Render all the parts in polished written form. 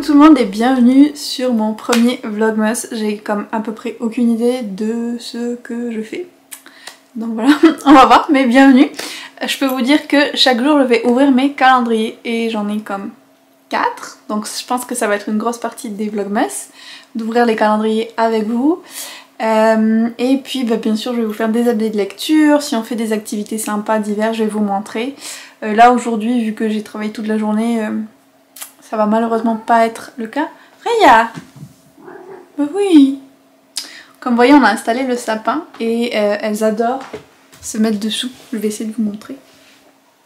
tout le monde et bienvenue sur mon premier vlogmas. J'ai comme à peu près aucune idée de ce que je fais. Donc voilà, on va voir, mais bienvenue. Je peux vous dire que chaque jour je vais ouvrir mes calendriers et j'en ai comme 4. Donc je pense que ça va être une grosse partie des vlogmas, d'ouvrir les calendriers avec vous. Et puis bien sûr je vais vous faire des updates de lecture, si on fait des activités sympas d'hiver je vais vous montrer. Là aujourd'hui vu que j'ai travaillé toute la journée, ça va malheureusement pas être le cas. Freya! Bah oui! Comme vous voyez on a installé le sapin et elles adorent se mettre dessous. Je vais essayer de vous montrer.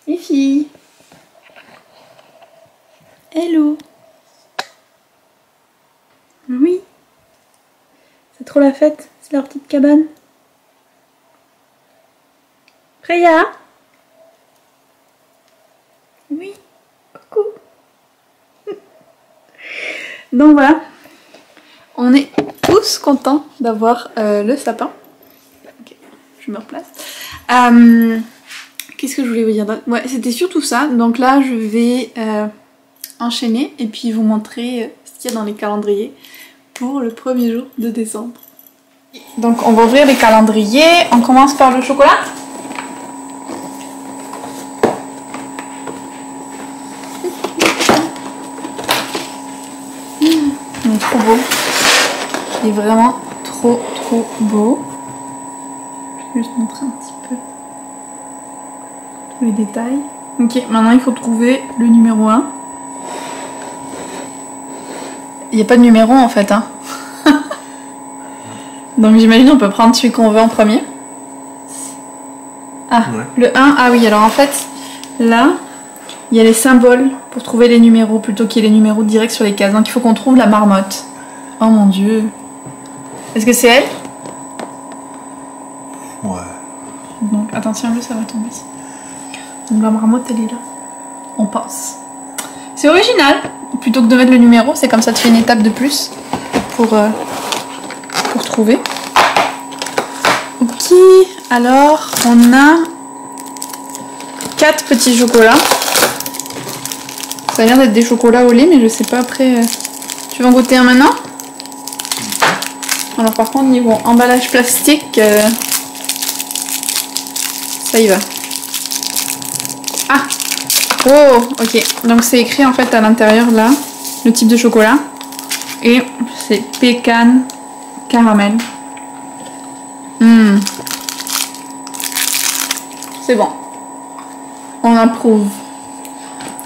Les filles! Hello! Oui! C'est trop la fête, c'est leur petite cabane. Freya! Oui, coucou! Donc voilà, on est tous contents d'avoir le sapin. Ok, je me replace. Qu'est-ce que je voulais vous dire d'autre? Ouais, c'était surtout ça. Donc là, je vais enchaîner et puis vous montrer ce qu'il y a dans les calendriers pour le premier jour de décembre. Donc on va ouvrir les calendriers, on commence par le chocolat. Il est trop beau, il est vraiment trop beau. Je vais juste montrer un petit peu tous les détails. Ok, maintenant il faut trouver le numéro 1. Il n'y a pas de numéro en fait hein. Donc j'imagine on peut prendre celui qu'on veut en premier. Ah, ouais. Le 1, ah oui, alors en fait, là, il y a les symboles pour trouver les numéros plutôt qu'il y ait les numéros directs sur les cases. Donc il faut qu'on trouve la marmotte. Oh mon dieu. Est-ce que c'est elle? Ouais. Donc attention, ça va tomber ici. Donc la marmotte elle est là. On passe. C'est original. Plutôt que de mettre le numéro, c'est comme ça tu fais une étape de plus pour trouver. Ok, alors on a 4 petits chocolats. Ça a l'air d'être des chocolats au lait, mais je sais pas après. Tu veux en goûter un maintenant? Alors par contre niveau emballage plastique, ça y va. Ah! Oh! Ok, donc c'est écrit en fait à l'intérieur là, le type de chocolat. Et c'est pécan caramel. C'est bon. On approuve.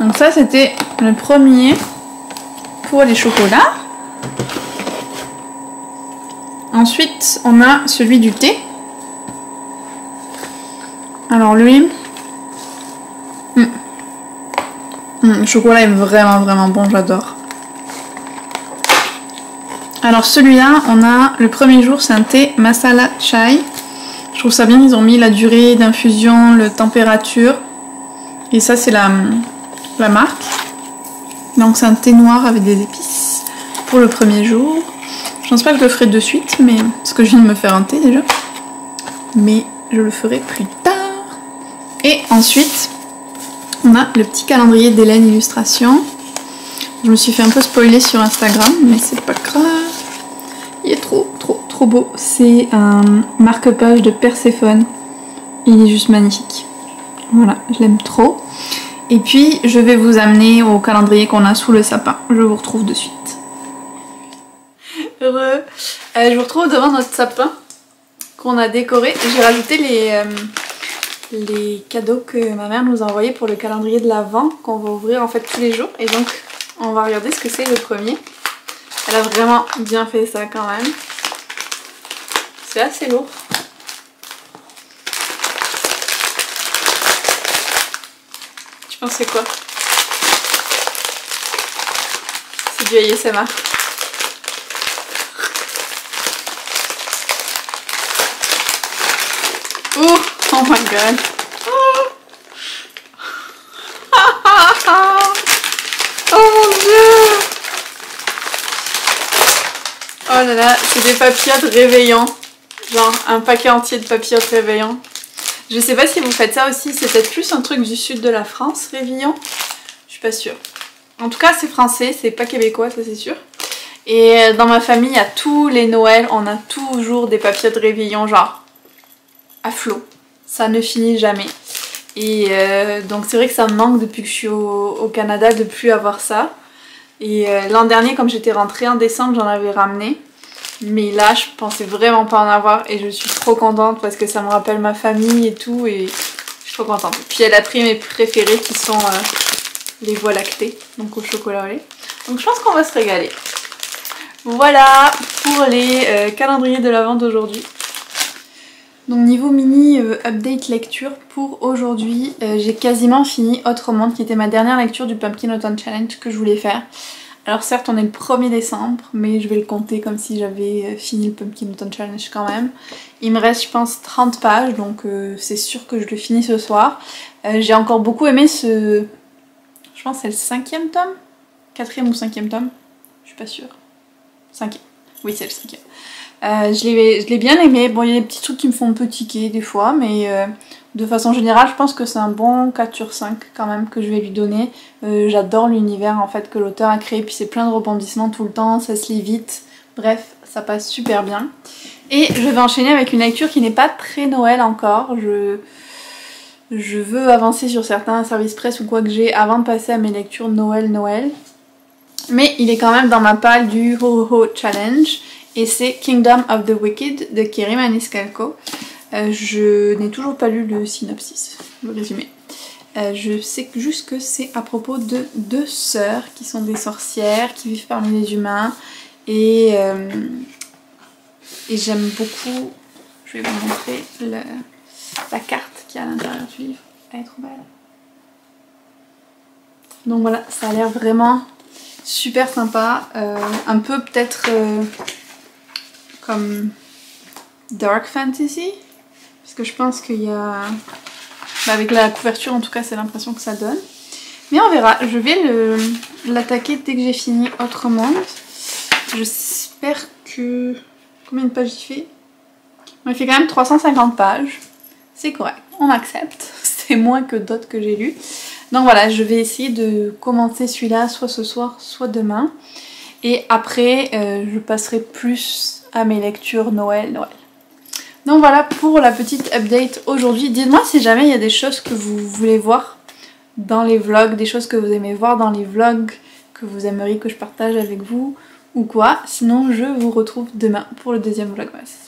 Donc ça c'était le premier pour les chocolats. Ensuite on a celui du thé. Alors lui... le chocolat est vraiment bon, j'adore. Alors celui-là, on a le premier jour, c'est un thé masala chai. Je trouve ça bien, ils ont mis la durée d'infusion, la température. Et ça c'est la marque. Donc c'est un thé noir avec des épices pour le premier jour. Je pense pas que je le ferai de suite, mais parce que je viens de me faire un thé déjà. Mais je le ferai plus tard. Et ensuite, on a le petit calendrier d'Hélène Illustration. Je me suis fait un peu spoiler sur Instagram, mais c'est pas grave. Il est trop beau. C'est un marque-page de Perséphone. Il est juste magnifique. Voilà, je l'aime trop. Et puis, je vais vous amener au calendrier qu'on a sous le sapin. Je vous retrouve de suite. Heureux. Je vous retrouve devant notre sapin qu'on a décoré. J'ai rajouté les cadeaux que ma mère nous a envoyés pour le calendrier de l'Avent qu'on va ouvrir en fait tous les jours. Et donc, on va regarder ce que c'est le premier. Elle a vraiment bien fait ça quand même. C'est assez lourd. Tu penses c'est quoi? C'est du ASMR. Oh my god. Oh mon dieu. Oh là là, c'est des papillotes réveillants. Genre un paquet entier de papillotes réveillants. Je sais pas si vous faites ça aussi, c'est peut-être plus un truc du sud de la France, réveillant. Je suis pas sûre. En tout cas c'est français, c'est pas québécois, ça c'est sûr. Et dans ma famille, à tous les Noëls, on a toujours des papiers de réveillon genre à flot. Ça ne finit jamais. Et donc c'est vrai que ça me manque depuis que je suis au Canada de plus avoir ça. Et l'an dernier, comme j'étais rentrée en décembre, j'en avais ramené. Mais là, je pensais vraiment pas en avoir et je suis trop contente parce que ça me rappelle ma famille et tout. Et je suis trop contente. Puis elle a pris mes préférés qui sont les voies lactées, donc au chocolat au lait. Donc je pense qu'on va se régaler. Voilà pour les calendriers de l'Avent d'aujourd'hui. Donc niveau mini update lecture pour aujourd'hui, j'ai quasiment fini Autre Monde qui était ma dernière lecture du Pumpkin Autumn Challenge que je voulais faire. Alors certes on est le 1er décembre mais je vais le compter comme si j'avais fini le Pumpkin Autumn Challenge quand même. Il me reste je pense 30 pages donc c'est sûr que je le finis ce soir. J'ai encore beaucoup aimé ce... Je pense que c'est le 5e tome, 4e ou 5e tome, je suis pas sûre. 5e, oui c'est le 5e. Je l'ai bien aimé. Bon, il y a des petits trucs qui me font un peu tiquer des fois, mais de façon générale, je pense que c'est un bon 4 sur 5 quand même que je vais lui donner. J'adore l'univers en fait que l'auteur a créé, puis c'est plein de rebondissements tout le temps, ça se lit vite. Bref, ça passe super bien. Et je vais enchaîner avec une lecture qui n'est pas très Noël encore. Je veux avancer sur certains services presse ou quoi que j'ai avant de passer à mes lectures Noël. Mais il est quand même dans ma palle du Ho Ho Challenge. Et c'est Kingdom of the Wicked de Kerry Maniscalco. Je n'ai toujours pas lu le synopsis, le résumé. Je sais juste que c'est à propos de 2 sœurs qui sont des sorcières, qui vivent parmi les humains. Et j'aime beaucoup, je vais vous montrer la carte qui est à l'intérieur du livre. Elle est trop belle. Donc voilà, ça a l'air vraiment super sympa. Un peu peut-être... comme dark fantasy, parce que je pense qu'il y a... avec la couverture en tout cas c'est l'impression que ça donne. Mais on verra, je vais l'attaquer dès que j'ai fini Autre Monde. J'espère que... Combien de pages il fait? Il fait quand même 350 pages. C'est correct, on accepte. C'est moins que d'autres que j'ai lus. Donc voilà, je vais essayer de commencer celui-là soit ce soir, soit demain. Et après, je passerai plus à mes lectures Noël. Donc voilà pour la petite update aujourd'hui. Dites-moi si jamais il y a des choses que vous voulez voir dans les vlogs, des choses que vous aimez voir dans les vlogs, que vous aimeriez que je partage avec vous ou quoi. Sinon je vous retrouve demain pour le 2e vlogmas.